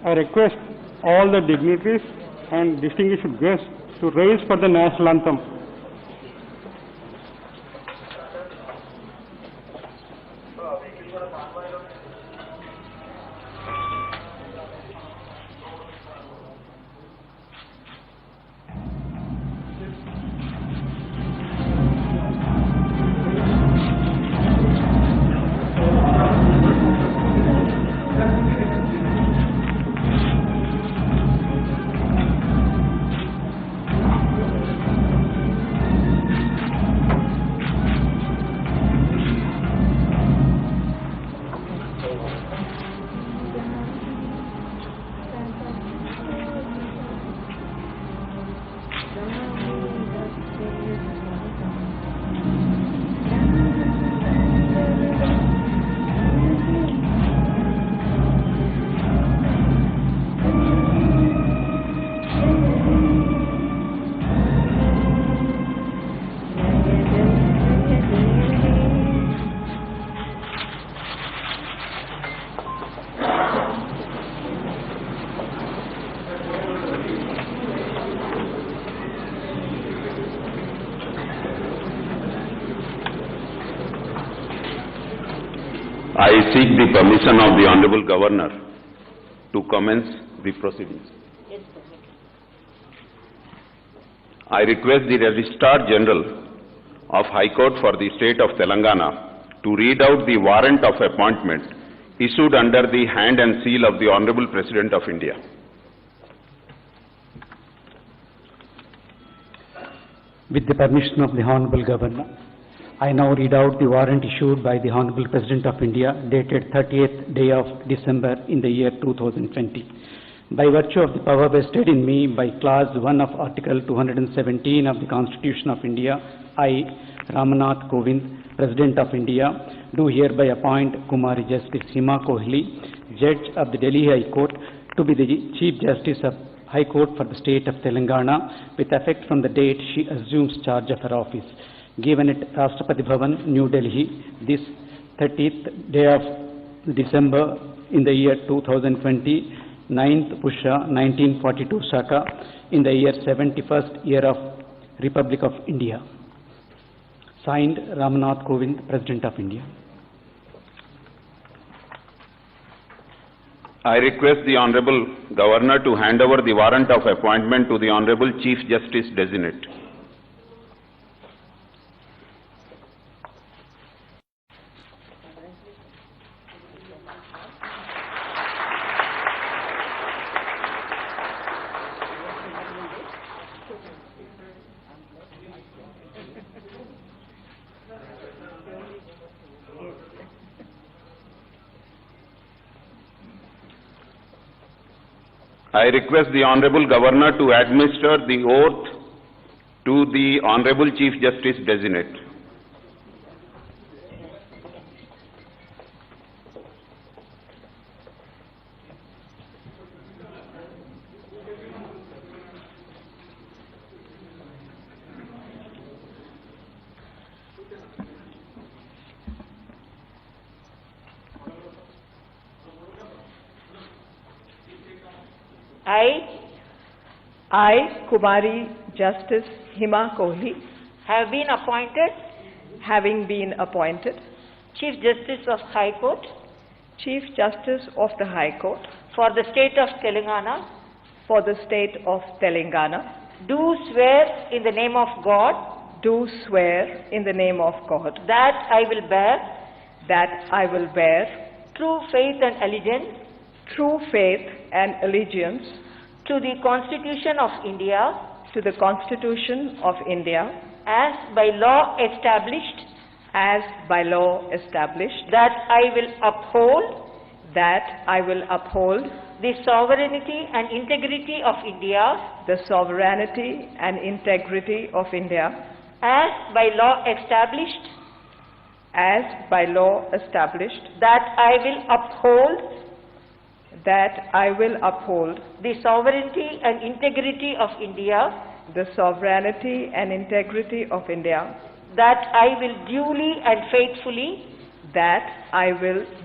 I request all the dignitaries and distinguished guests to rise for the national anthem. I seek the permission of the Honorable Governor to commence the proceedings. I request the Registrar General of High Court for the State of Telangana to read out the warrant of appointment issued under the hand and seal of the Honorable President of India. With the permission of the Honorable Governor, I now read out the warrant issued by the Honorable President of India dated 30th day of December in the year 2020. By virtue of the power vested in me by Clause 1 of Article 217 of the Constitution of India, I, Ramnath Kovind, President of India, do hereby appoint Kumari Justice Hima Kohli, Judge of the Delhi High Court, to be the Chief Justice of High Court for the State of Telangana with effect from the date she assumes charge of her office. Given at Rashtrapati Bhavan, New Delhi, this 30th day of December in the year 2020, 9th Pusha 1942 Shaka, in the year 71st year of Republic of India. Signed, Ramnath Kovind, President of India. I request the Honorable Governor to hand over the warrant of appointment to the Honorable Chief Justice Designate. I request the Honorable Governor to administer the oath to the Honorable Chief Justice Designate. I, Kumari Justice Hima Kohli, have been appointed having been appointed Chief Justice of High Court Chief Justice of the High Court for the State of Telangana, for the State of Telangana, do swear in the name of God do swear in the name of God that I will bear true faith and allegiance to the Constitution of India, as by law established, that I will uphold the sovereignty and integrity of India, as by law established, that I will uphold the sovereignty and integrity of India, that I will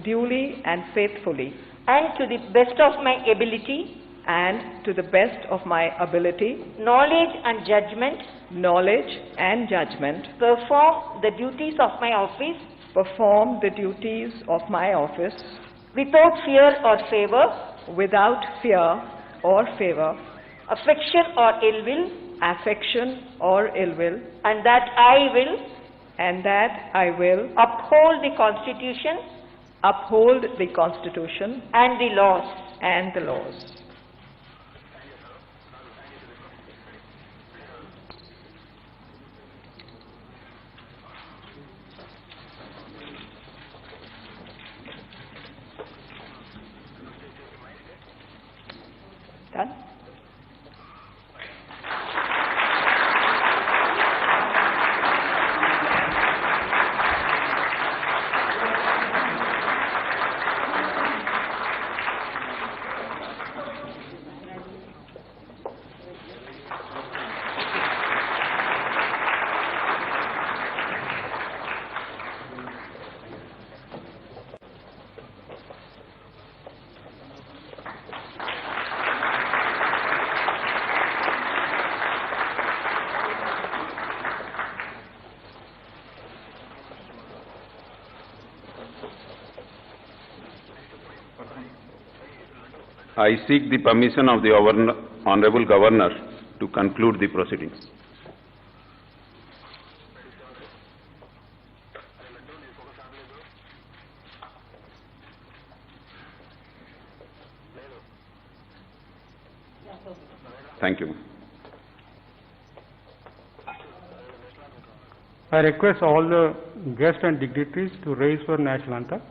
duly and faithfully and to the best of my ability, and to the best of my ability, knowledge and judgment, perform the duties of my office perform the duties of my office without fear or favor, without fear or favor, affection or ill will, and and that I will uphold the Constitution and the laws. Done? I seek the permission of the Honorable Governor to conclude the proceedings. Thank you. I request all the guests and dignitaries to raise for national anthem.